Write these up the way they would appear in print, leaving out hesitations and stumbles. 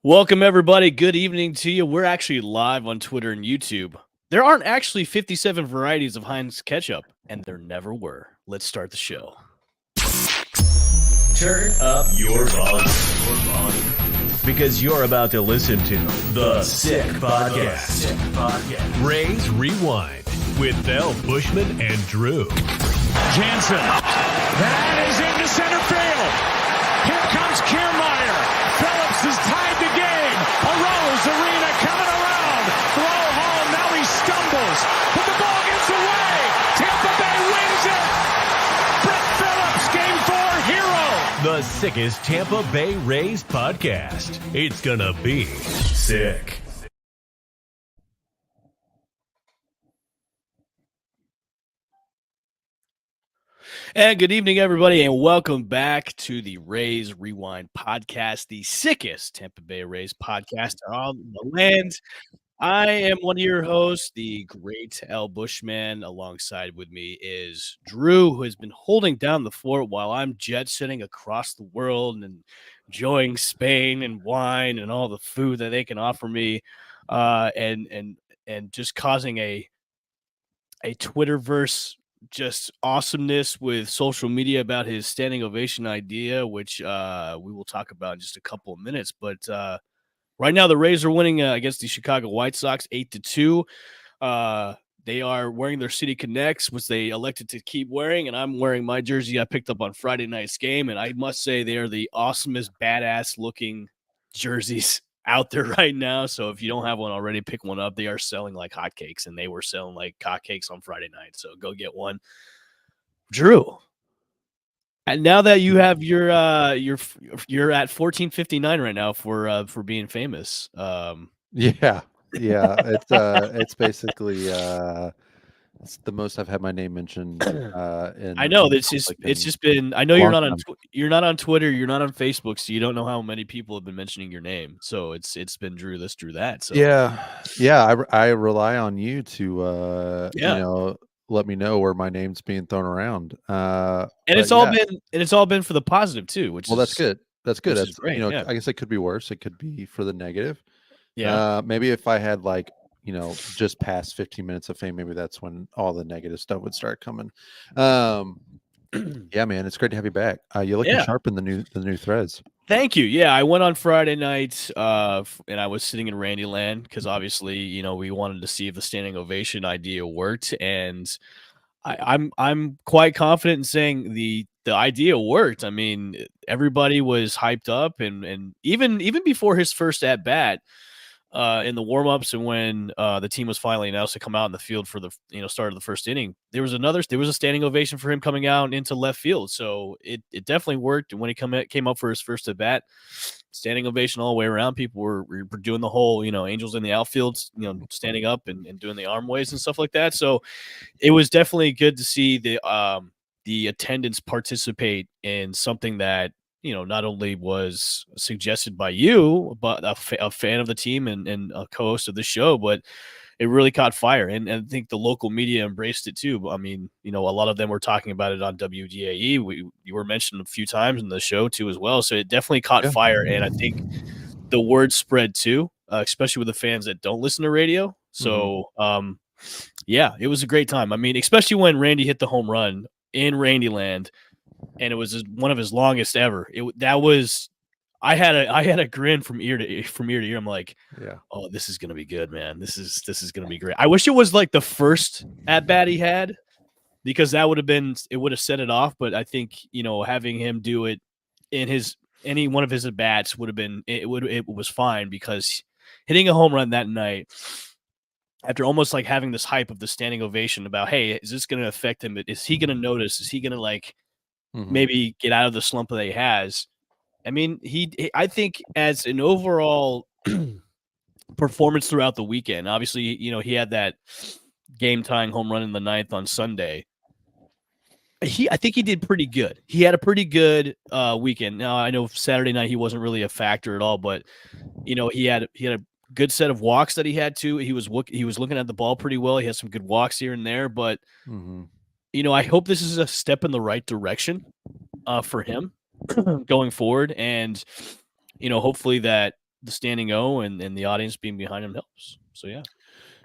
Welcome, everybody. Good evening to you. We're actually live on Twitter and YouTube. There aren't actually 57 varieties of Heinz ketchup, and there never were. Let's start the show. Turn up your volume. Because you're about to listen to The Sick Podcast. Ray's Rewind with Buschman and Drew. Jansen. That is into center field. Here comes Kiermaier. Phillips has tied the game. A Rose Arena coming around. Throw home. Now he stumbles. But the ball gets away. Tampa Bay wins it. Brett Phillips, Game 4 hero. The sickest Tampa Bay Rays podcast. It's gonna be sick. And good evening, everybody, and welcome back to the Rays Rewind podcast, the sickest Tampa Bay Rays podcast on the land. I am one of your hosts, the great Buschman. Alongside with me is Drew, who has been holding down the fort while I'm jet-setting across the world and enjoying Spain and wine and all the food that they can offer me, and just causing a Twitterverse just awesomeness with social media about his standing ovation idea, which we will talk about in just a couple of minutes. But right now, the Rays are winning against the Chicago White Sox 8-2. They are wearing their City Connects, which they elected to keep wearing, and I'm wearing my jersey I picked up on Friday night's game. And I must say they are the awesomest, badass-looking jerseys out there right now. So if you don't have one already, pick one up. They are selling like hotcakes, and they were selling like hotcakes on Friday night. So go get one. Drew, and now that you have you're at 1459 right now for being famous. Yeah. It's basically it's the most I've had my name mentioned. I know it's just been. I know you're not on Twitter, you're not on Facebook, so you don't know how many people have been mentioning your name. So it's been Drew this, Drew that. So I rely on you to let me know where my name's being thrown around. And it's all been for the positive too, which that's good. That's good. That's great. I guess it could be worse. It could be for the negative. Yeah. Maybe if I had just past 15 minutes of fame, maybe that's when all the negative stuff would start coming. Yeah, man, it's great to have you back. You're looking sharp in the new threads. Thank you. Yeah, I went on Friday night, and I was sitting in Randyland because obviously, we wanted to see if the standing ovation idea worked, and I'm quite confident in saying the idea worked. I mean, everybody was hyped up, and even before his first at bat. In the warm-ups and when the team was finally announced to come out in the field for the start of the first inning, there was a standing ovation for him coming out into left field. So it definitely worked. And when he came up for his first at bat, standing ovation all the way around. People were doing the whole angels in the outfield, standing up and doing the arm waves and stuff like that. So it was definitely good to see the attendance participate in something that not only was suggested by you, but a fan of the team and a co-host of the show, but it really caught fire. And I think the local media embraced it too. I mean, a lot of them were talking about it on WDAE. You were mentioned a few times in the show too as well. So it definitely caught fire. And I think the word spread too, especially with the fans that don't listen to radio. So, it was a great time. I mean, especially when Randy hit the home run in Randyland, and it was one of his longest ever. I had a grin from ear to ear. I'm like, oh, this is gonna be good, man. This is gonna be great. I wish it was like the first at bat he had, because it would have set it off. But I think having him do it in any one of his at bats would have been it was fine, because hitting a home run that night, after almost like having this hype of the standing ovation about, hey, is this going to affect him? Is he going to notice? Is he going to maybe get out of the slump that he has? I mean, I think as an overall performance throughout the weekend, obviously, he had that game tying home run in the ninth on Sunday. I think he did pretty good. He had a pretty good weekend. Now, I know Saturday night he wasn't really a factor at all, but he had a good set of walks that he had to. He was looking at the ball pretty well. He had some good walks here and there, but I hope this is a step in the right direction for him going forward, and hopefully that the standing O and the audience being behind him helps. So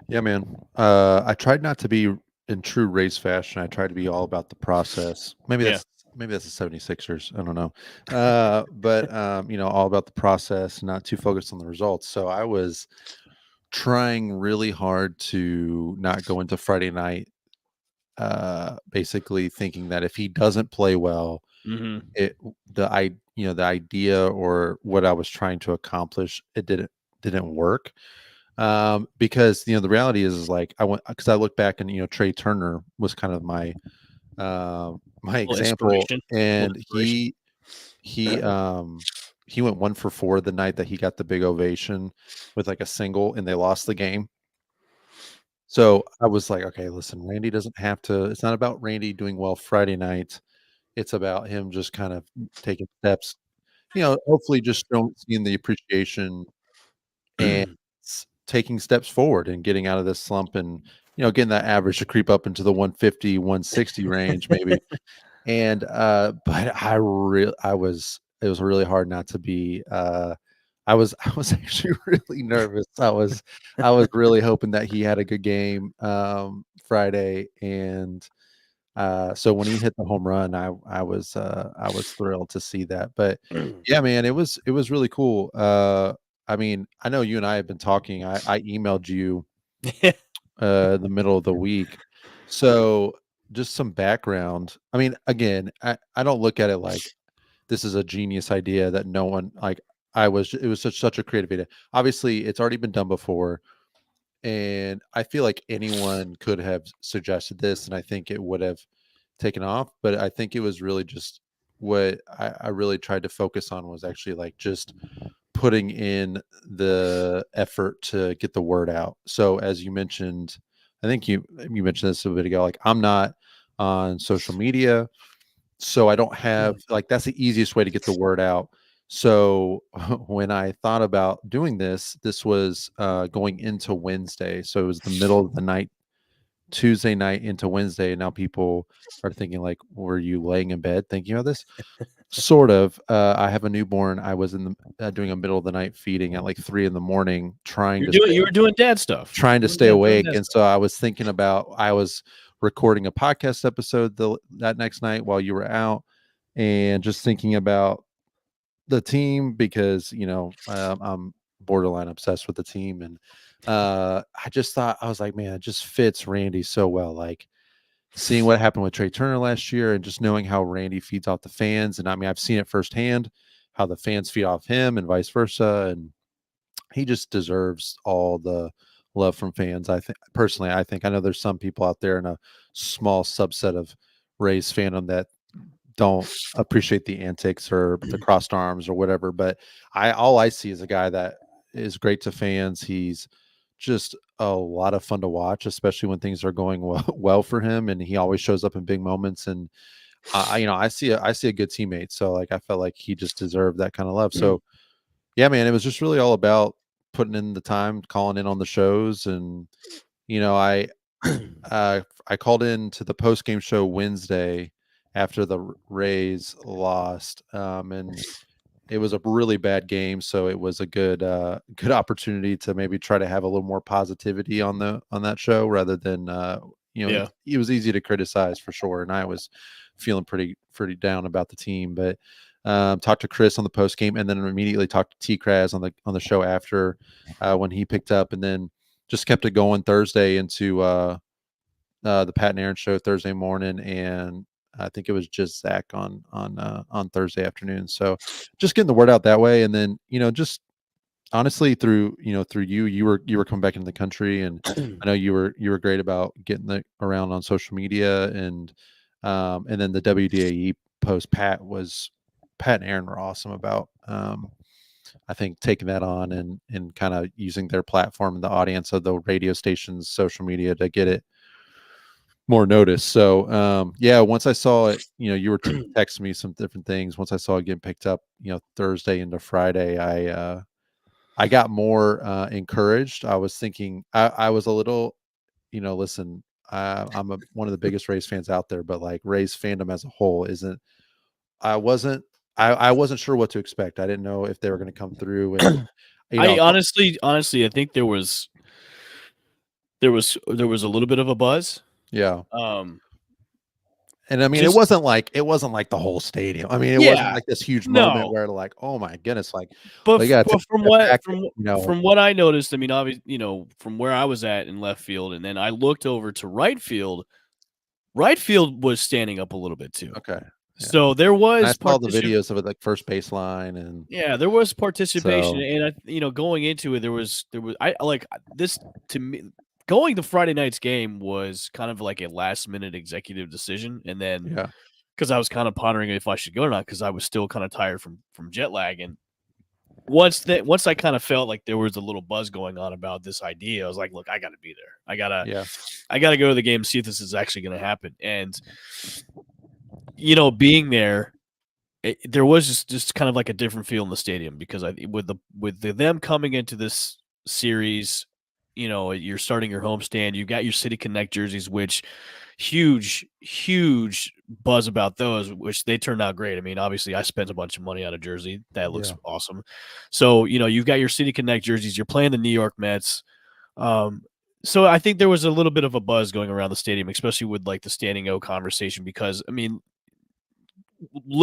Yeah, man. I tried not to be in true race fashion. I tried to be all about the process. Maybe yeah. that's the 76ers. I don't know. But all about the process, not too focused on the results. So I was trying really hard to not go into Friday night basically thinking that if he doesn't play well, Mm-hmm. the idea or what I was trying to accomplish, it didn't work. Because the reality is like I went because I look back and Trey Turner was kind of my Little example, inspiration. Little and inspiration. he went 1 for 4 the night that he got the big ovation with like a single, and they lost the game. So I was like, okay, listen, Randy doesn't have to. It's not about Randy doing well Friday night. It's about him just kind of taking steps. Hopefully, just don't seeing the appreciation and taking steps forward and getting out of this slump and getting that average to creep up into the 150 160 range maybe. And but I was it was really hard not to be I was actually really nervous. I was really hoping that he had a good game Friday. And so when he hit the home run, I was thrilled to see that. But yeah, man, it was really cool. I mean, I know you and I have been talking. I emailed you the middle of the week. So just some background. I mean, again, I don't look at it like this is a genius idea that no one like it was such a creative idea. Obviously, it's already been done before, and I feel like anyone could have suggested this, and I think it would have taken off. But I think it was really just what I really tried to focus on was actually like just putting in the effort to get the word out. So as you mentioned, I think you mentioned this a bit ago, like I'm not on social media, so I don't have like that's the easiest way to get the word out. So when I thought about doing this was going into Wednesday. So it was the middle of the night, Tuesday night into Wednesday. And now people are thinking like, were you laying in bed thinking about this? Sort of. I have a newborn. I was in the doing a middle of the night feeding at like 3 in the morning, You were doing dad stuff. trying to stay Doing awake. dad And stuff. so I was recording a podcast episode that next night while you were out, and just thinking about the team because I'm borderline obsessed with the team. And I just thought, I was like, man, it just fits Randy so well. Like seeing what happened with Trey Turner last year and just knowing how Randy feeds off the fans. And I mean, I've seen it firsthand how the fans feed off him and vice versa. And he just deserves all the love from fans. I think personally, I know there's some people out there in a small subset of Rays fandom that don't appreciate the antics or the crossed arms or whatever. But all I see is a guy that is great to fans. He's just a lot of fun to watch, especially when things are going well for him, and he always shows up in big moments. And I see a good teammate. So like I felt like he just deserved that kind of love. So yeah, man, it was just really all about putting in the time, calling in on the shows. And you know, I I called in to the post game show Wednesday after the Rays lost, and it was a really bad game. So it was a good opportunity to maybe try to have a little more positivity on that show rather than Yeah. it was easy to criticize for sure, and I was feeling pretty down about the team. But talked to Chris on the post game, and then immediately talked to T Kraz on the show after when he picked up, and then just kept it going Thursday into the Pat and Aaron show Thursday morning, and I think it was just Zach on Thursday afternoon. So just getting the word out that way, and then just honestly through you were coming back into the country, and I know you were great about getting around on social media, and then the WDAE post. Pat and Aaron were awesome about I think taking that on and kind of using their platform and the audience of the radio station's social media to get it more notice. So yeah, once I saw it, you were texting me some different things. Once I saw it getting picked up, Thursday into Friday, I got more encouraged. I was thinking I was a little, listen, I'm one of the biggest Rays fans out there, but like Rays fandom as a whole isn't. I wasn't I wasn't sure what to expect. I didn't know if they were going to come through, and You I know, honestly, I think there was a little bit of a buzz. yeah. Um, And I mean, it just wasn't like the whole stadium. I mean, it wasn't yeah, like this huge moment no, where like, oh my goodness, like, but well, you gotta take but from a step what back, from what I noticed, I mean, obviously, from where I was at in left field, and then I looked over to right field. Right field was standing up a little bit too. okay, yeah. So there And I was saw the videos of it, like first baseline, and yeah, there was participation, so and going into it, I like this to me. Going to Friday night's game was kind of like a last minute executive decision, and then yeah, because I was kind of pondering if I should go or not because I was still kind of tired from jet lag, and once I kind of felt like there was a little buzz going on about this idea, I was like, look, I got to be there. yeah, I gotta go to the game and see if this is actually going to happen, and being there. There was just kind of like a different feel in the stadium because them coming into this series, you're starting your homestand. You got your City Connect jerseys, which huge buzz about those, which they turned out great. I mean, obviously, I spent a bunch of money on a jersey that looks yeah, awesome. So you've got your City Connect jerseys. You're playing the New York Mets. Um, so I think there was a little bit of a buzz going around the stadium, especially with like the standing O conversation, because I mean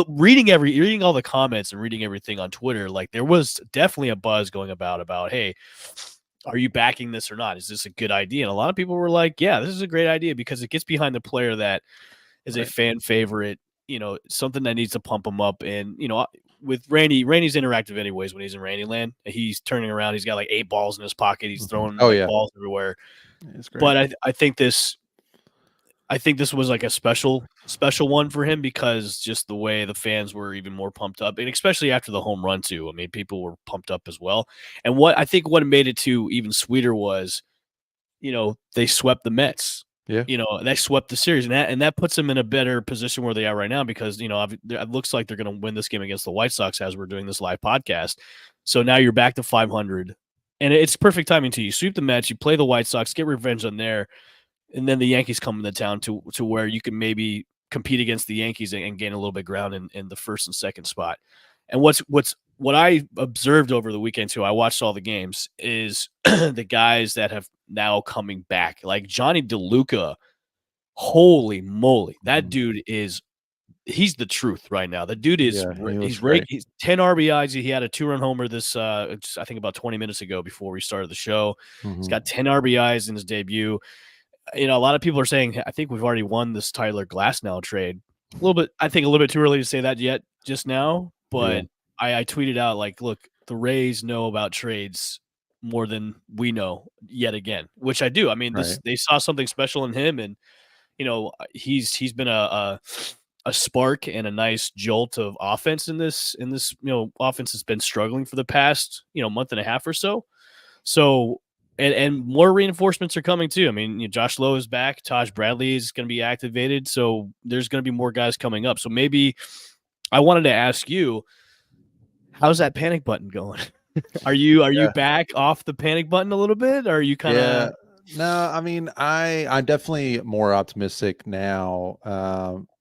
reading all the comments and reading everything on Twitter, like there was definitely a buzz going about, hey, are you backing this or not? Is this a good idea? And a lot of people were like, yeah, this is a great idea because it gets behind the player that is a right, fan favorite, something that needs to pump him up. And, with Randy's interactive anyways when he's in Randyland. He's turning around, he's got like 8 balls in his pocket, he's throwing oh like yeah, balls everywhere. it's great, But I think this was like a special one for him because just the way the fans were even more pumped up, and especially after the home run too. I mean, people were pumped up as well. And what made it to even sweeter was, they swept the Mets. yeah, They swept the series, and that puts them in a better position where they are right now because it looks like they're going to win this game against the White Sox as we're doing this live podcast. So now you're back to 500, and it's perfect timing too. You sweep the Mets, you play the White Sox, get revenge on there, and then the Yankees come into town to where you can maybe compete against the Yankees and gain a little bit ground in the first and second spot. And what I observed over the weekend too, I watched all the games, is the guys that have now coming back, like Jonny DeLuca. Holy moly, that mhm. dude he's the truth right now. The dude is Yeah, he looks he's great. he's 10 RBIs. He had a 2-run homer this I think about 20 minutes ago before we started the show. He's Mhm. got 10 RBIs in his debut. A lot of people are saying, I think we've already won this Tyler Glasnow trade. I think a little bit too early to say that yet just now, Yeah, but I tweeted out like, look, the Rays know about trades more than we know yet again, which I do. I mean, right, they saw something special in him, and he's been a spark and a nice jolt of offense in this offense has been struggling for the past month and a half or so. So, and more reinforcements are coming too. I mean, Josh Lowe is back. Taj Bradley is going to be activated. So there's going to be more guys coming up. So maybe I wanted to ask you, how's that panic button going? Are you yeah, back off the panic button a little bit? Or are you kind yeah. of No, I mean, I'm definitely more optimistic now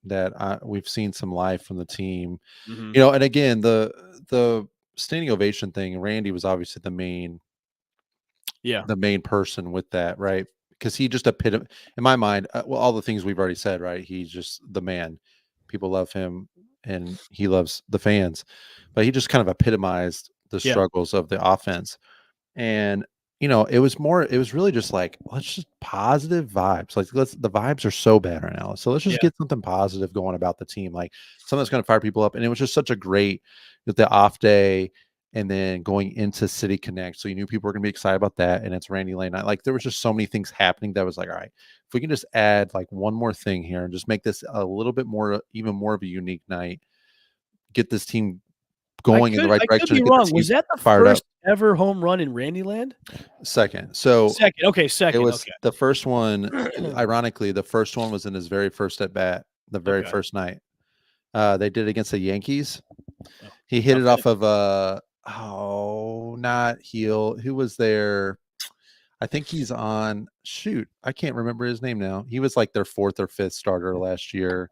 that we've seen some life from the team. mm-hmm. And again, the standing ovation thing. Randy was obviously Yeah, the main person with that, right? Because he just in my mind, well, all the things we've already said, right? He's just the man. People love him, and he loves the fans, but he just kind of epitomized the yeah, struggles of the offense. And it was really just like, let's just positive vibes. Like, the vibes are so bad right now. So let's just yeah, get something positive going about the team, like something that's going to fire people up. And it was just such a great with the off day and then going into City Connect. So you knew people were gonna be excited about that. And it's Randy Lane night. Like, there was just so many things happening that was like, all right, if we can just add like one more thing here and just make this a little bit more, even more of a unique night, get this team going in the right I could direction be and get the wrong. team Was that the fired up. first ever home run in Randyland? Second. So Second. Okay, it second. was Okay. the first one. Ironically, the first one was in his very first at bat, the very Okay. first night. They did it against the Yankees. Oh, He hit it okay. off of not Heel. Who was there? I think he's on, shoot, I can't remember his name now. He was like their fourth or fifth starter last year.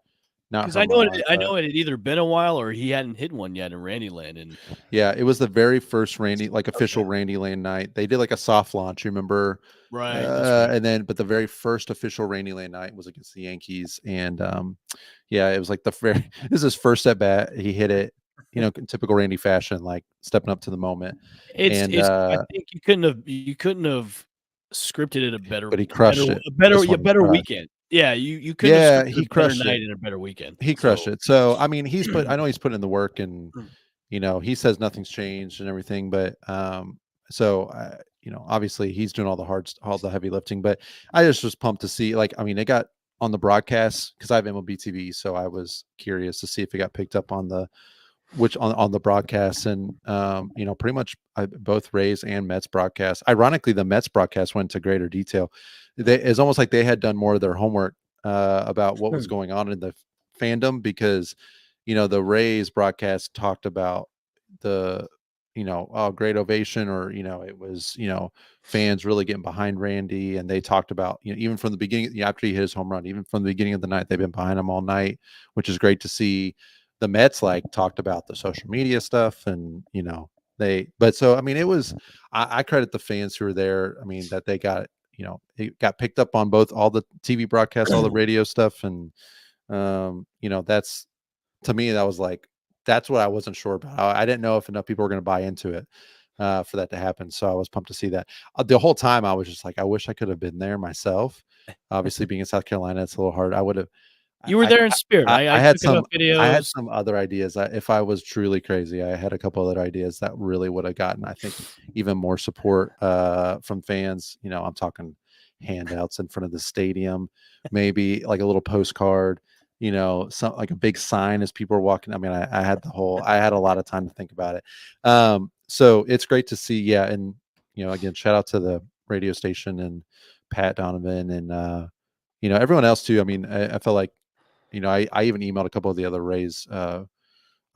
not Because home run wise. I know it had either been a while or he hadn't hit one yet in Randyland, and Yeah, it was the very first official okay. Randyland night. They did like a soft launch, you remember? Right, that's right. And then, but the very first official Randyland night was against the Yankees, and yeah, it was like the very. This is his first at bat. He hit it, in typical Randy fashion, like stepping up to the moment, and It's I think you couldn't have scripted it but he crushed it. This a one he better crushed. weekend. Yeah, you couldn't have Yeah, scripted he a better crushed it. night and a better weekend. He crushed So it. So I mean, I know he's put in the work, and he says nothing's changed and everything, but obviously he's doing all the heavy lifting. But I just was pumped to see, like, I mean, they got on the broadcast because I have MLB TV, so I was curious to see if it got picked up on the broadcast, and pretty much both Rays and Mets broadcast. Ironically, the Mets broadcast went into greater detail. It's almost like they had done more of their homework about what was going on in the fandom, because the Rays broadcast talked about the great ovation, or it was fans really getting behind Randy, and they talked about even from the beginning, after he hit his home run, even from the beginning of the night, they've been behind him all night, which is great to see. The Mets talked about the social media stuff, and so I mean, it was, I credit the fans who were there. I mean, that they got it got picked up on both, all the TV broadcasts, all the radio stuff, and that's, to me, that was that's what I wasn't sure about. I didn't know if enough people were going to buy into it for that to happen. So I was pumped to see that. The whole time I was just like, I wish I could have been there myself. Obviously, being in South Carolina, it's a little hard. I would have. you were there in spirit. I I had took enough some. I had videos. some other ideas. If I was truly crazy, I had a couple other ideas that really would have gotten, I think, even more support from fans. I'm talking handouts in front of the stadium, maybe like a little postcard. Some like a big sign as people were walking. I mean, I had I had a lot of time to think about it. So it's great to see. Yeah, and again, shout out to the radio station and Pat Donovan, and everyone else too. I mean, I felt like. I even emailed a couple of the other Rays. I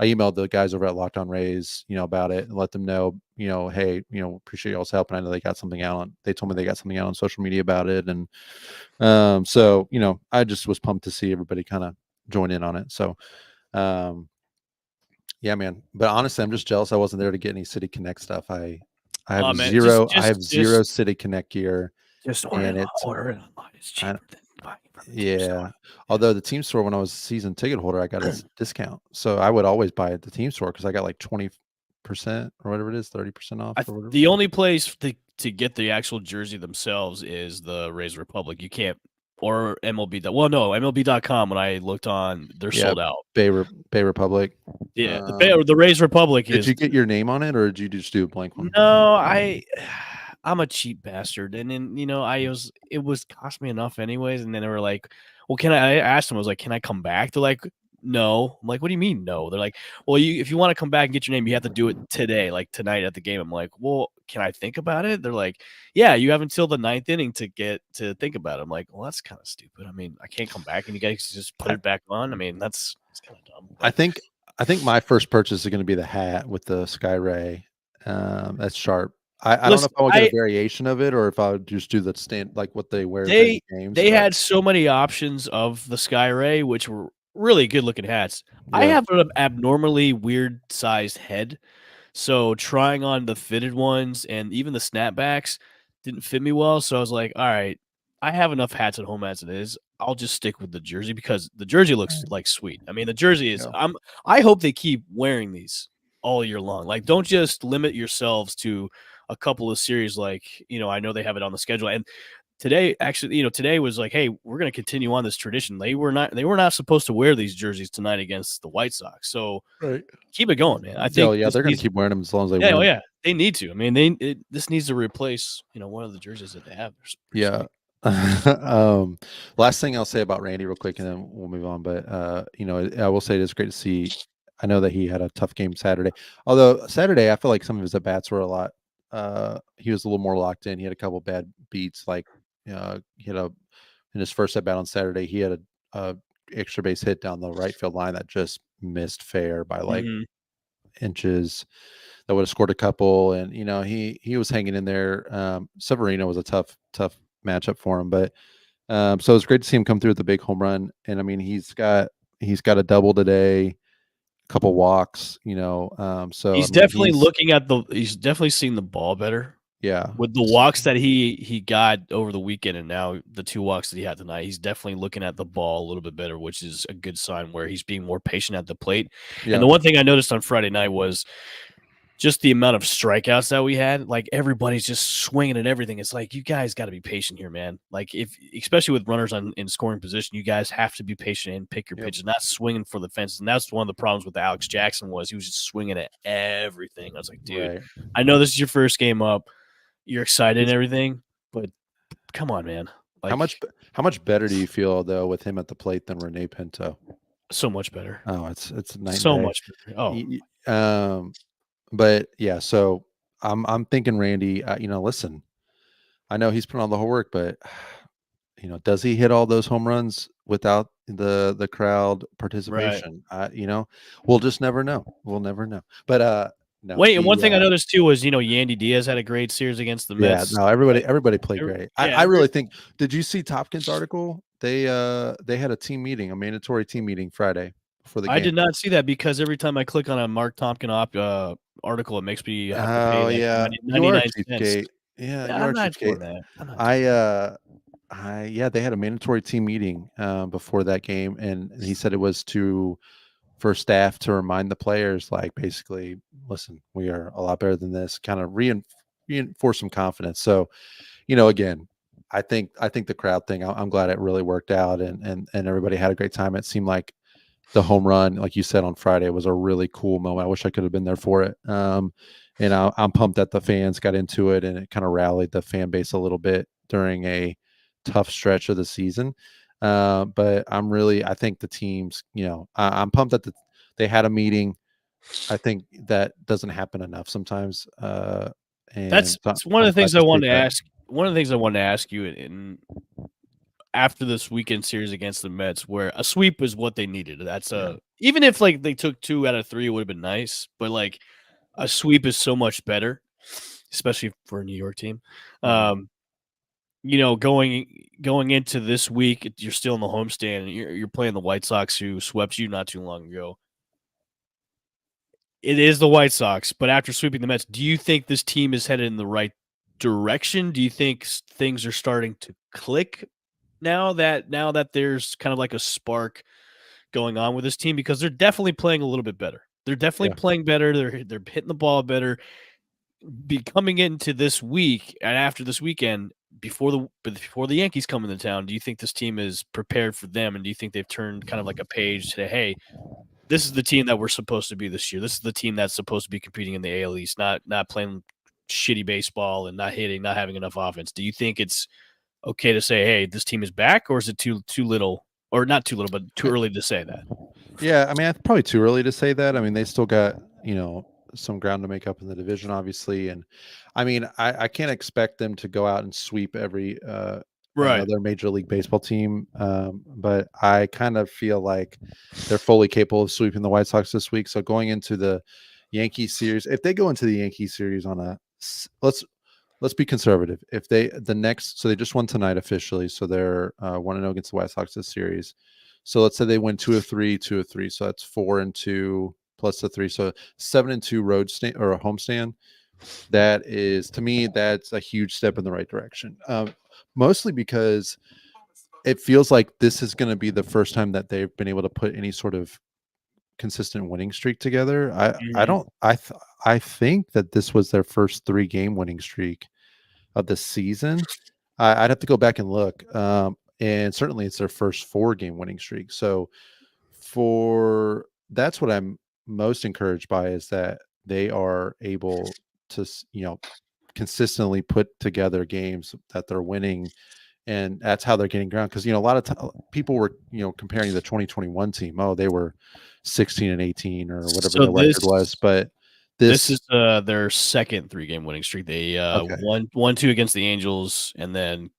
emailed the guys over at Locked On Rays, about it, and let them know, hey, appreciate y'all's help. And I know they got something out. They told me they got something out on social media about it, and so I just was pumped to see everybody kind of join in on it. So, yeah, man. But honestly, I'm just jealous I wasn't there to get any City Connect stuff. I have Oh man, zero. I have zero City Connect gear, just and it's order it online. It's cheaper than buying from the team store. yeah. Although the team store, when I was a season ticket holder, I got a discount. So I would always buy at the team store because I got like 20% or whatever it is, 30% off or whatever. The only place to get the actual jersey themselves is the Rays Republic. You can't, or MLB. Well, no, MLB.com. When I looked on, they're sold out. Bay Republic. Yeah, the Rays Republic Did is. you get your name on it, or did you just do a blank one? No, I'm a cheap bastard, and then it was cost me enough anyways. And then they were like, "Well, I asked them, I was like, can I come back?" They're like, "No." I'm like, "What do you mean no?" They're like, "Well, if you want to come back and get your name, you have to do it today, like tonight at the game." I'm like, "Well, can I think about it?" They're like, "Yeah, you have until the 9th inning to think about it." I'm like, "Well, that's kind of stupid. I mean, I can't come back and you guys just put it back on. I mean, that's kind of dumb." But I think my first purchase is going to be the hat with the Sky Ray. That's sharp. I don't know if I'll get a variation of it, or if I'll just do the stand, like what they wear during the games. They had so many options of the Sky Ray, which were really good looking hats. Yeah. I have an abnormally weird sized head, so trying on the fitted ones and even the snapbacks didn't fit me well. So I was like, all right, I have enough hats at home as it is. I'll just stick with the jersey because the jersey looks like sweet. I mean, the jersey is. Yeah. I hope they keep wearing these all year long. Like, don't just limit yourselves to a couple of series. Like, I know they have it on the schedule, and today actually, today was like, hey, we're going to continue on this tradition. They were not supposed to wear these jerseys tonight against the White Sox. So keep it going, man. I think they're going to keep wearing them as long as they win. Oh yeah, they need to. I mean, this needs to replace, one of the jerseys that they have. Yeah. Last thing I'll say about Randy real quick, and then we'll move on. But I will say it is great to see. I know that he had a tough game Saturday. Although Saturday, I feel like some of his at bats were a lot. He was a little more locked in. He had a couple bad beats. Like he had in his first at bat on Saturday, he had a extra base hit down the right field line that just missed fair by like inches. That would have scored a couple, and he was hanging in there. Severino was a tough matchup for him, but so it's great to see him come through with the big home run. And I mean, he's He's got a double today, a couple walks. So I He's mean, definitely looking at he's definitely seeing the ball better. yeah, With the walks that he got over the weekend and now the 2 walks that he had tonight, he's definitely looking at the ball a little bit better, which is a good sign where he's being more patient at the plate. And yeah, the one thing I noticed on Friday night was just the amount of strikeouts that we had. Like, everybody's just swinging at everything. It's like, you guys got to be patient here, man. Like, especially with runners in scoring position, you guys have to be patient and pick your Yep. pitches, not swinging for the fences. And that's one of the problems with Alex Jackson was he was just swinging at everything. I was like, dude, right. I know this is your first game up. You're excited and everything, but come on, man. Like, How much better do you feel though with him at the plate than Renee Pinto? so much better. Oh, it's night and So day. much better. Oh, But yeah, so I'm thinking Randy. Listen, I know he's put on the whole work, but does he hit all those home runs without the crowd right. participation? We'll just never know. We'll never know. But no. Wait, and one thing I noticed too was Yandy Diaz had a great series against the Yeah, Mets. no, everybody played great. Yeah, I really think. Did you see Topkins' article? They had a team meeting, a mandatory team meeting Friday before the game. I did not see that because every time I click on a Mark Tompkin article, it makes me have to pay like yeah, 99 cheapskate. cents. Yeah, Yeah, you are I'm not doing cheapskate. that. I'm not doing that. Yeah, they had a mandatory team meeting before that game, and he said it was for staff to remind the players, like, basically, listen, we are a lot better than this, kind of reinforce some confidence. So, again, I think the crowd thing, I'm glad it really worked out, and everybody had a great time. It seemed like the home run, like you said on Friday, was a really cool moment. I wish I could have been there for it. And I'm pumped that the fans got into it, and it kind of rallied the fan base a little bit during a tough stretch of the season. But I think the teams, I'm pumped that they had a meeting. I think that doesn't happen enough sometimes. That's one of the things I wanted to ask. One of the things I wanted to ask you in after this weekend series against the Mets, where a sweep is what they needed. That's even if like they took 2 out of 3, it would have been nice. But like a sweep is so much better, especially for a New York team. Going into this week, you're still in the homestand. And you're playing the White Sox, who swept you not too long ago. It is the White Sox, but after sweeping the Mets, do you think this team is headed in the right direction? Do you think things are starting to click now that there's kind of like a spark going on with this team? Because they're definitely playing a little bit better. They're definitely playing better. They're hitting the ball better. Coming into this week and after this weekend, before the Yankees come into town, do you think this team is prepared for them? And do you think they've turned kind of like a page to, hey, this is the team that we're supposed to be this year. This is the team that's supposed to be competing in the AL East, not playing shitty baseball and not hitting, not having enough offense. Do you think it's okay to say, hey, this team is back, or is it too little, or not too little, but too early to say that? Yeah, I mean, it's probably too early to say that. I mean, they still got, some ground to make up in the division, obviously. And I mean, I can't expect them to go out and sweep every other Major League Baseball team. But I kind of feel like they're fully capable of sweeping the White Sox this week. So going into the Yankee series, if they go into the Yankee series on let's be conservative. If they just won tonight officially, so they're 1-0 against the White Sox this series. So let's say they win 2 of 3. So that's 4-2 plus the 3. So 7-2 road stand or a homestand. That is, to me, that's a huge step in the right direction. Mostly because it feels like this is going to be the first time that they've been able to put any sort of consistent winning streak together. I think that this was their first 3-game winning streak of the season. I'd have to go back and look. And certainly it's their first 4-game winning streak. So that's what I'm most encouraged by, is that they are able to, consistently put together games that they're winning, and that's how they're getting ground. Because a lot of people were comparing the 2021 team. Oh, they were 16-18 or whatever the record was, but this is their second 3-game winning streak. They won 1-2 against the Angels, and then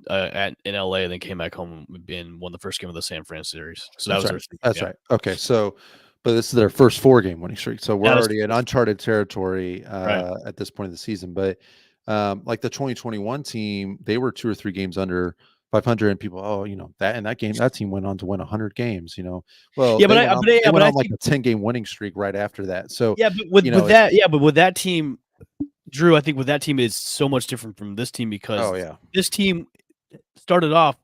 in LA, and then came back home and won the first game of the San Fran series. So that's right. Okay, so but this is their first 4-game winning streak. So we're already in uncharted territory at this point of the season. But like the 2021 team, they were 2 or 3 games under 500, and people, oh, that game, that team went on to win 100 games. Well, Yeah, they but went I on like think a 10-game winning streak right after that. So yeah, but with it's, that, but with that team, Drew, I think with that team is so much different from this team because oh yeah, this team started off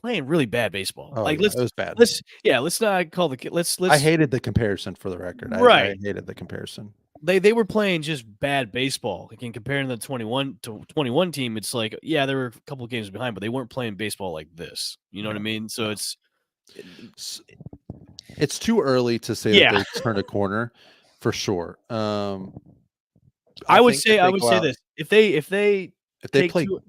playing really bad baseball. oh Like yeah, it was bad. let's not call the let's I hated the comparison for the record. I right. hated the comparison. They were playing just bad baseball. Like in comparing the 21 team, it's like yeah, they were a couple of games behind, but they weren't playing baseball like this. You know what I mean? So it's too early to say that they turned a corner for sure. I would think if they say this: if they take play two,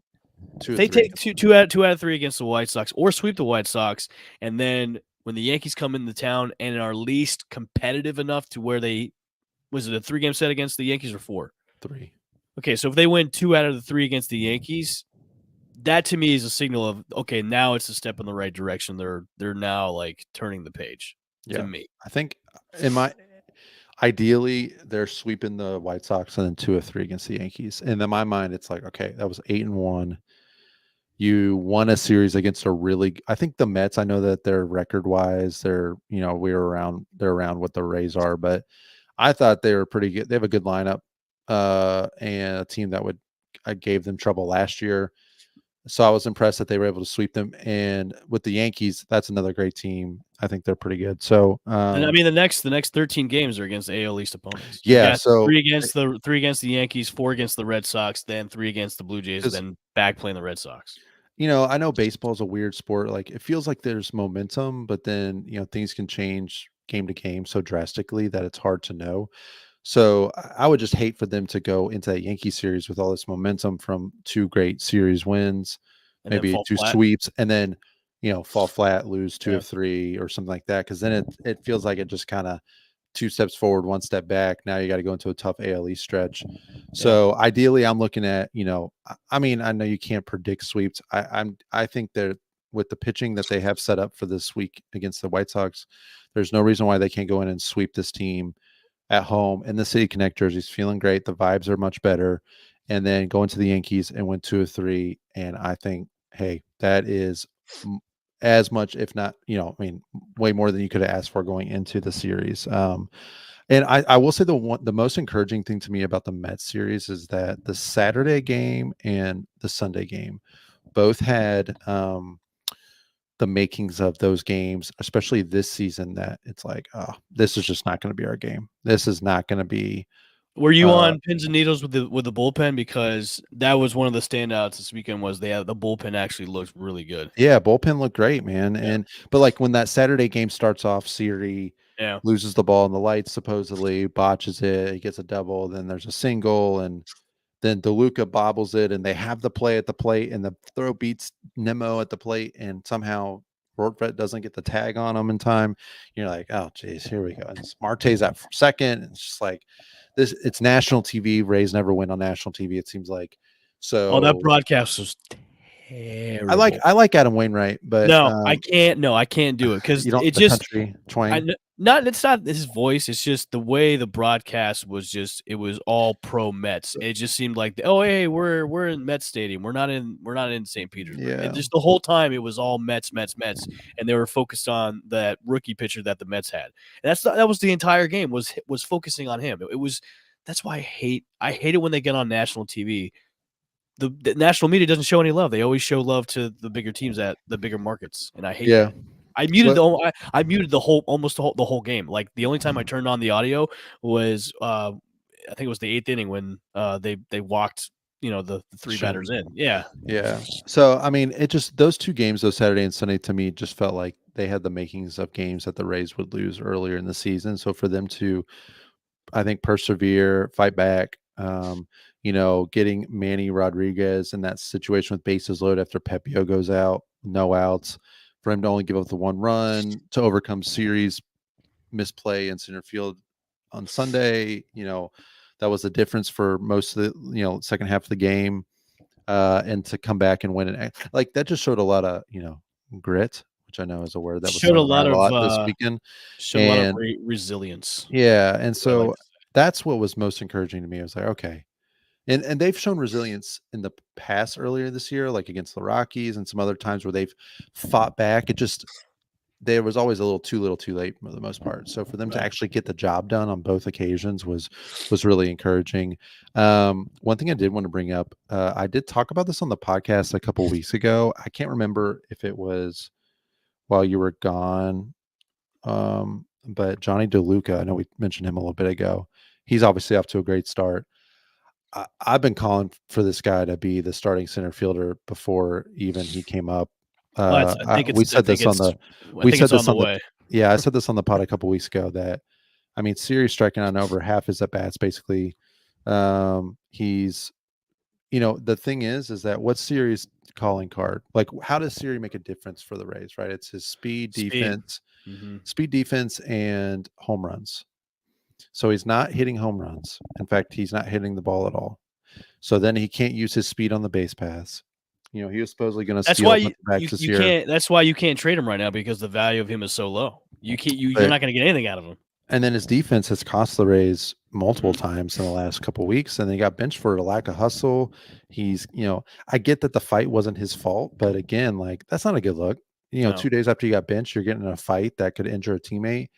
two if or they three, take two out of three against the White Sox or sweep the White Sox, and then when the Yankees come into town and are least competitive enough to where they was it a 3-game set against the Yankees or 4? 3. Okay, so if they win 2 out of the 3 against the Yankees, that to me is a signal of okay, now it's a step in the right direction. They're now like turning the page. To me, I think ideally they're sweeping the White Sox and then 2 or 3 against the Yankees. And in my mind, it's like, okay, that was 8-1. You won a series against I think the Mets, I know that they're record wise, they're around what the Rays are, but I thought they were pretty good. They have a good lineup, and a team that I gave them trouble last year. So I was impressed that they were able to sweep them. And with the Yankees, that's another great team. I think they're pretty good. So, and I mean the next 13 games are against AL East opponents. Yeah, so 3 against the Yankees, 4 against the Red Sox, then 3 against the Blue Jays, then back playing the Red Sox. I know baseball is a weird sport. Like it feels like there's momentum, but then things can change game to game so drastically that it's hard to know. So I would just hate for them to go into that Yankee series with all this momentum from 2 great series wins, And maybe 2 flat. sweeps, and then fall flat, lose 2 of 3 or something like that. Because then it feels like it just kind of 2 steps forward, 1 step back. Now you got to go into a tough AL East stretch. So ideally, I'm looking at I mean, I know you can't predict sweeps. I think that with the pitching that they have set up for this week against the White Sox, there's no reason why they can't go in and sweep this team at home in the City Connect jerseys. Feeling great. The vibes are much better. And then go into the Yankees and win 2 or 3. And I think, hey, that is as much, if not, I mean, way more than you could have asked for going into the series. And I will say the most encouraging thing to me about the Mets series is that the Saturday game and the Sunday game both had the makings of those games, especially this season, that it's like, oh, this is just not going to be our game. This is not going to be. Were you on pins and needles with the bullpen? Because that was one of the standouts this weekend. Was the bullpen actually looked really good? Yeah, bullpen looked great, man. Yeah. But like when that Saturday game starts off, Siri loses the ball in the lights, supposedly botches it. He gets a double, then there's a single, and then DeLuca bobbles it, and they have the play at the plate, and the throw beats Nemo at the plate, and somehow Rortvedt doesn't get the tag on him in time. You're like, oh, geez, here we go. And Marte's at second. And it's just like this. It's national TV. Rays never win on national TV, it seems like. So that broadcast was terrible. I like Adam Wainwright, but no, I can't do it because it just country twang. It's not his voice. It's just the way the broadcast was. It was all pro Mets. It just seemed like, oh, hey, we're in Mets Stadium. We're not in St. Petersburg. Yeah. And just the whole time it was all Mets, and they were focused on that rookie pitcher that the Mets had. And that was the entire game was focusing on him. It was that's why I hate it when they get on national TV. The national media doesn't show any love. They always show love to the bigger teams at the bigger markets, and I hate that. I muted the whole game. Like the only time I turned on the audio was I think it was the 8th inning when they walked the 3 batters in. Yeah. So I mean, it just those 2 games, those Saturday and Sunday, to me just felt like they had the makings of games that the Rays would lose earlier in the season. So for them to, I think, persevere, fight back, getting Manny Rodriguez in that situation with bases loaded after Pepio goes out, no outs, for him to only give up the 1 run, to overcome series misplay in center field on Sunday. That was the difference for most of the second half of the game, and to come back and win it, like that just showed a lot of grit, which I know is a word that was showed a lot this weekend. Showed a lot of resilience. Yeah, and so that's what was most encouraging to me. I was like, okay. And they've shown resilience in the past earlier this year, like against the Rockies and some other times where they've fought back. It just there was always a little too late for the most part. So for them to Right. actually get the job done on both occasions was really encouraging. One thing I did want to bring up, I did talk about this on the podcast a couple weeks ago. I can't remember if it was while you were gone, but Jonny DeLuca, I know we mentioned him a little bit ago. He's obviously off to a great start. I've been calling for this guy to be the starting center fielder before even he came up. Well, I think We it's I said think this on it's the I think it's on the way. I said this on the pod a couple weeks ago that I mean Siri's striking on over half his at bats basically. He's the thing is that what's Siri's calling card? Like how does Siri make a difference for the Rays, right? It's his Speed. Mhm. speed defense and home runs. So he's not hitting home runs. In fact, he's not hitting the ball at all. So then he can't use his speed on the base paths. He was supposedly going to That's steal why a bunch of backs this year. can't that's why you can't trade him right now because the value of him is so low. You're not gonna get anything out of him. And then his defense has cost the Rays multiple times in the last couple of weeks, and they got benched for a lack of hustle. He's, I get that the fight wasn't his fault, but again, like that's not a good look. No. 2 days after you got benched, you're getting in a fight that could injure a teammate.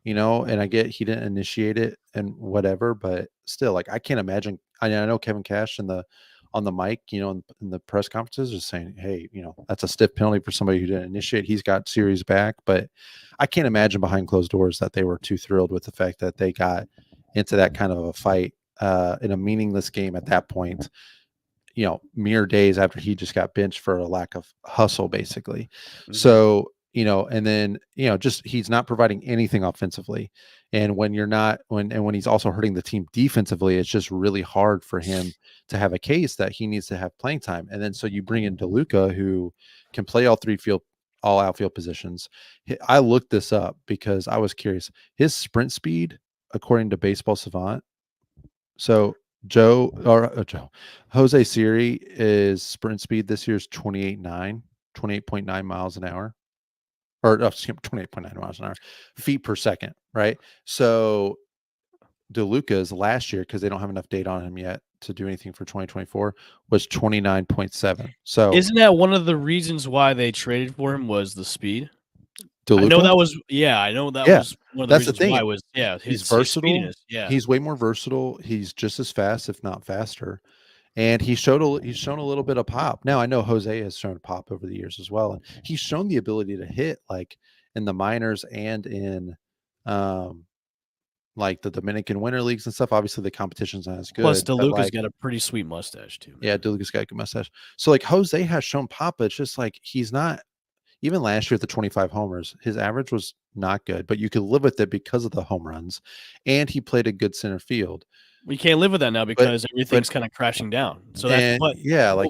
And I get he didn't initiate it and whatever, but still, like I can't imagine. I know Kevin Cash on the mic, in the press conferences is saying, hey, that's a stiff penalty for somebody who didn't initiate. He's got series back, but I can't imagine behind closed doors that they were too thrilled with the fact that they got into that kind of a fight in a meaningless game at that point, mere days after he just got benched for a lack of hustle, basically. Mhm. So, and then, just he's not providing anything offensively. And when when he's also hurting the team defensively, it's just really hard for him to have a case that he needs to have playing time. And then so you bring in DeLuca, who can play all outfield positions. I looked this up because I was curious. His sprint speed, according to Baseball Savant, so Jose Siri is sprint speed this year is 28.9 miles an hour, or 28.9 miles an hour, feet per second, right? So DeLuca's last year, because they don't have enough data on him yet to do anything for 2024, was 29.7. So Isn't that one of the reasons why they traded for him was the speed? DeLuca, I know that was one of the that's the reasons thing. why was He's his versatile. speediness. Yeah. He's way more versatile. He's just as fast, if not faster. And he's shown a little bit of pop. Now I know Jose has shown pop over the years as well, and he's shown the ability to hit like in the minors and in like the Dominican Winter Leagues and stuff. Obviously, the competition's not as good. Plus, but DeLuca's like, got a pretty sweet mustache too. Man. yeah, DeLuca's got a good mustache. So like Jose has shown pop, but it's just like he's not. Even last year at the 25 homers, his average was not good, but you could live with it because of the home runs, and he played a good center field. We can't live with that now because everything's kind of crashing down. So that's like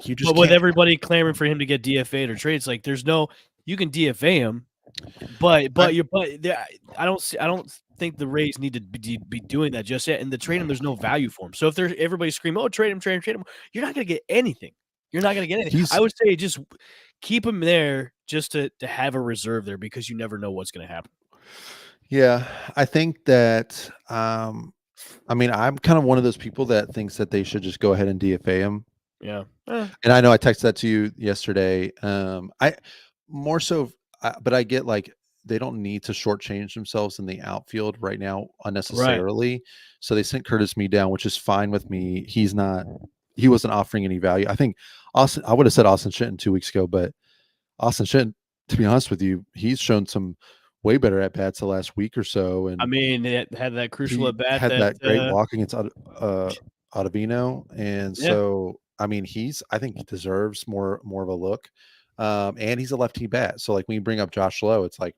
you just but with everybody clamoring for him to get DFA'd or traded, it's like there's no you can DFA him, but I don't think the Rays need to be doing that just yet. And the trade him, there's no value for him. So if there's everybody screaming, "Oh, trade him," you're not going to get anything. You're not going to get anything. I would say just keep him there just to have a reserve there because you never know what's going to happen. Yeah, I think that I mean, I'm kind of one of those people that thinks that they should just go ahead and DFA him. Yeah. And I know I texted that to you yesterday. I more so, but I get like they don't need to shortchange themselves in the outfield right now unnecessarily. Right. So they sent Curtis Mead down, which is fine with me. He wasn't offering any value. I think I would have said Austin Shenton 2 weeks ago, but Austin Shenton, to be honest with you, he's shown some way better at bats the last week or so. And I mean, it had that crucial at bat. Had that great walk against Ottavino, and so I mean, I think he deserves more of a look. And he's a lefty bat, so like when you bring up Josh Lowe, it's like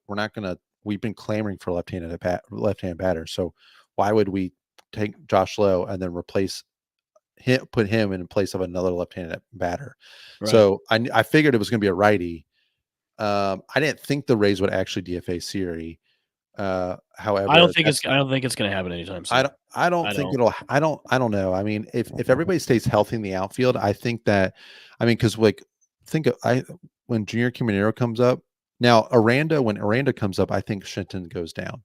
we've been clamoring for left-handed batter. So why would we take Josh Lowe and then put him in place of another left-handed batter? Right. So I figured it was going to be a righty. I didn't think the Rays would actually DFA Siri. However, I don't think it's going to happen anytime soon. I don't know. I mean, if everybody stays healthy in the outfield, I think that, I mean, because like when Junior Caminero comes up now, when Aranda comes up, I think Shenton goes down.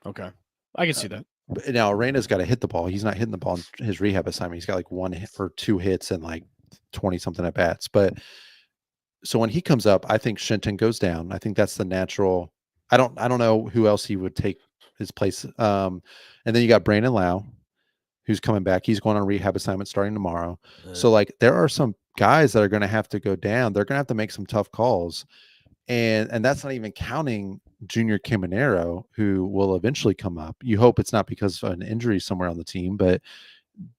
Okay, I can see that. Now Arena's got to hit the ball. He's not hitting the ball in his rehab assignment. He's got like 1 hit or 2 hits and like 20 something at bats. But so when he comes up, I think Shinton goes down. I think that's the natural. I don't know who else he would take his place. And then you got Brandon Lau, who's coming back. He's going on a rehab assignment starting tomorrow. So like there are some guys that are going to have to go down. They're going to have to make some tough calls. And that's not even counting Junior Caminero, who will eventually come up. You hope it's not because of an injury somewhere on the team, but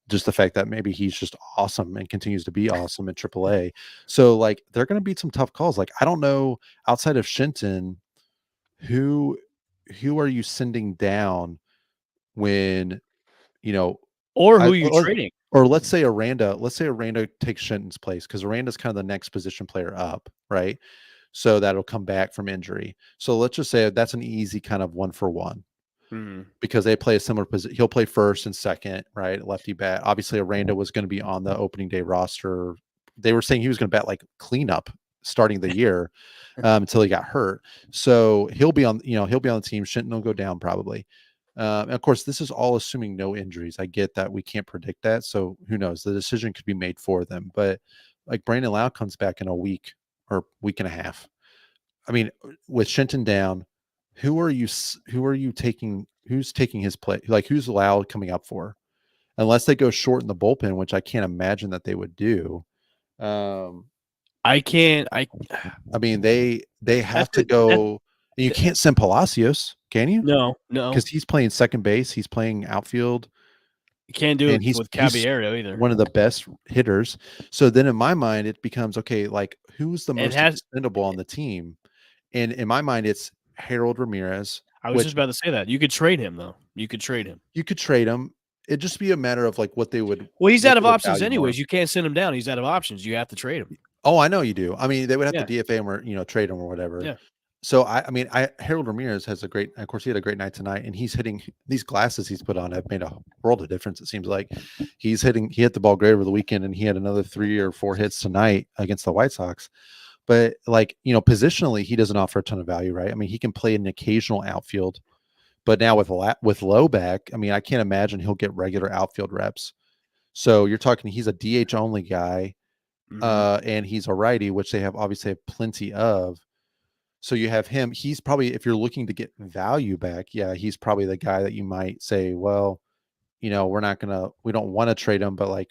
just the fact that maybe he's just awesome and continues to be awesome in AAA. So like they're going to be some tough calls. Like I don't know, outside of Shinton, who are you sending down when or who you trading? Or let's say Aranda takes Shinton's place, because Aranda's kind of the next position player up, right? So that'll come back from injury. So let's just say that's an easy kind of 1-for-1. Because they play a similar position. He'll play first and second, right? Lefty bat. Obviously, Aranda was going to be on the opening day roster. They were saying he was going to bat like cleanup starting the year until he got hurt. So he'll be on the team. Shinton will go down probably. And of course, this is all assuming no injuries. I get that we can't predict that. So who knows? The decision could be made for them. But like Brandon Lau comes back in a week or week and a half. I mean, with Shinton down, who are you taking? Who's taking his place? Like who's Lau coming up for? Unless they go short in the bullpen, which I can't imagine that they would do. I can't. I mean, they have to go. You can't send Palacios, can you? No, because he's playing second base. He's playing outfield. You can't do it with Caballero either. One of the best hitters. So then in my mind, it becomes, okay, like who's the most expendable on the team? And in my mind, it's Harold Ramirez. I was just about to say that. You could trade him, though. You could trade him. It'd just be a matter of like what they would. Well, he's out of options anyways. You can't send him down. He's out of options. You have to trade him. Oh, I know you do. I mean, they would have to DFA him or trade him or whatever. Yeah. So Harold Ramirez has of course he had a great night tonight, and he's hitting. These glasses he's put on have made a world of difference. It seems like he hit the ball great over the weekend, and he had another 3 or 4 hits tonight against the White Sox. But like, positionally, he doesn't offer a ton of value, right? I mean, he can play an occasional outfield, but now with low back, I mean, I can't imagine he'll get regular outfield reps. So you're talking, he's a DH only guy, and he's a righty, which they obviously have plenty of. So you have him. He's probably, if you're looking to get value back, he's probably the guy that you might say, well, we don't want to trade him, but like,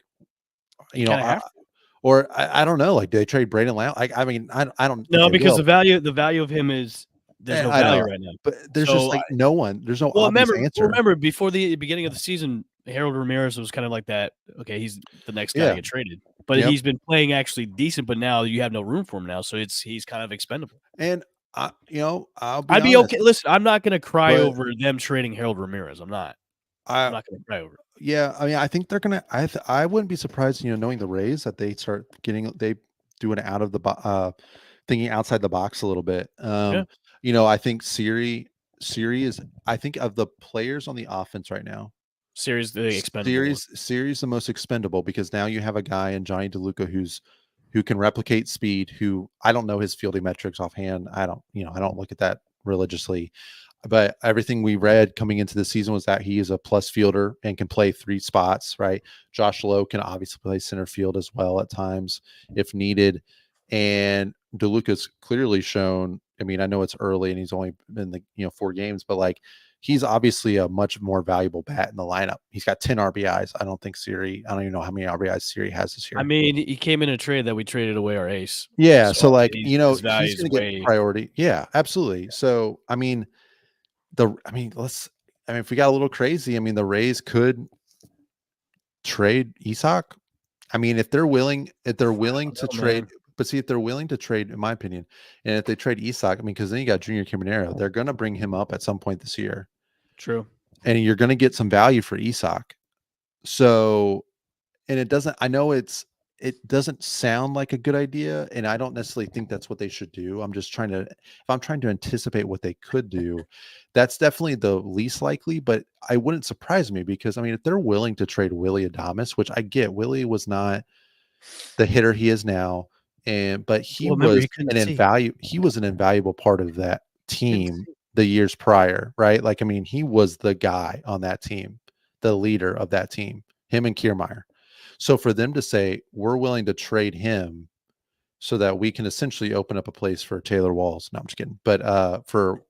I don't know. Like, do they trade Brandon Lau? I mean, I don't know because the value of him is there's no value right now. But there's just like no one. There's no obvious answer. Remember, before the beginning of the season, Harold Ramirez was kind of like that. Okay, he's the next guy to get traded, but he's been playing actually decent. But now you have no room for him now, so he's kind of expendable. And I'd be honest. Okay. Listen, I'm not going to cry over them trading Harold Ramirez. I'm not going to cry over it. Yeah, I mean, I think they're gonna. I wouldn't be surprised, knowing the Rays, that they do an out of the thinking outside the box a little bit. I think Siri is. I think of the players on the offense right now, Siri's the expendable. Siri's the most expendable, because now you have a guy in Jonny DeLuca who can replicate speed. Who, I don't know his fielding metrics offhand. I don't look at that religiously. But everything we read coming into the season was that he is a plus fielder and can play 3 spots, right? Josh Lowe can obviously play center field as well at times if needed. And DeLuca's clearly shown, I mean, I know it's early and he's only been 4 games, but like, he's obviously a much more valuable bat in the lineup. He's got 10 RBIs. I don't even know how many RBIs Siri has this year. I mean, he came in a trade that we traded away our ace. Yeah. So like, he's going to get priority. Yeah, absolutely. So, I mean, if we got a little crazy, I mean, the Rays could trade Isak. I mean, if they're willing to trade, but see, if they're willing to trade, in my opinion, and if they trade Isak, I mean, because then you got Junior Caminero, they're going to bring him up at some point this year. True. And you're going to get some value for Isak. So, and it doesn't sound like a good idea, and I don't necessarily think that's what they should do. If I'm trying to anticipate what they could do, that's definitely the least likely, but I wouldn't surprise me, because I mean, if they're willing to trade Willy Adames, which I get, Willy was not the hitter he is now, but he was an invaluable part of that team the years prior, right? Like, I mean, he was the guy on that team, the leader of that team, him and Kiermaier. So for them to say, we're willing to trade him so that we can essentially open up a place for Taylor Walls. No, I'm just kidding. But for,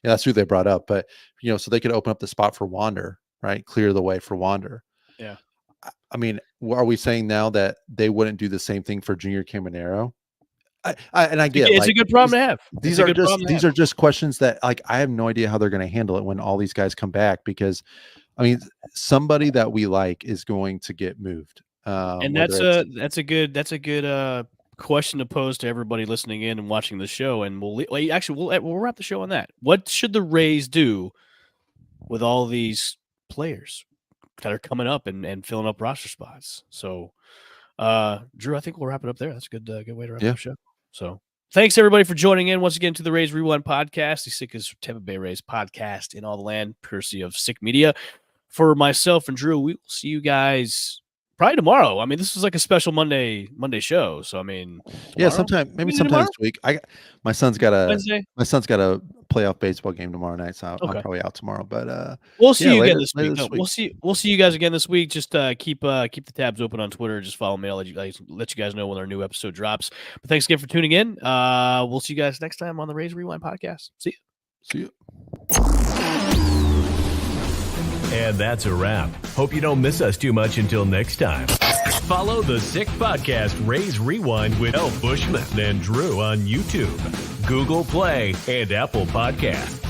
that's who they brought up. But, so they could open up the spot for Wander, right? Clear the way for Wander. Yeah. I mean, are we saying now that they wouldn't do the same thing for Junior Caminero? I get it's a good problem to have. These are just questions that, like, I have no idea how they're going to handle it when all these guys come back, because I mean, somebody that we like is going to get moved. And that's a good question to pose to everybody listening in and watching the show. And we'll wrap the show on that. What should the Rays do with all these players that are coming up and filling up roster spots? So, Drew, I think we'll wrap it up there. That's a good way to wrap up the show. So thanks everybody for joining in once again to the Rays Rewind podcast, the sickest Tampa Bay Rays podcast in all the land, courtesy of Sick Media. For myself and Drew, we will see you guys probably tomorrow. I mean, this is like a special Monday show. So I mean, sometime this week. My son's got a playoff baseball game tomorrow night, so I'm probably out tomorrow. But we'll see you again this week. We'll see you guys again this week. Just keep the tabs open on Twitter. Just follow me. I'll let you guys know when our new episode drops. But thanks again for tuning in. We'll see you guys next time on the Rays Rewind podcast. See you. And that's a wrap. Hope you don't miss us too much until next time. Follow the Sick Podcast Rays Rewind with Buschman and Drew on YouTube, Google Play, and Apple Podcasts.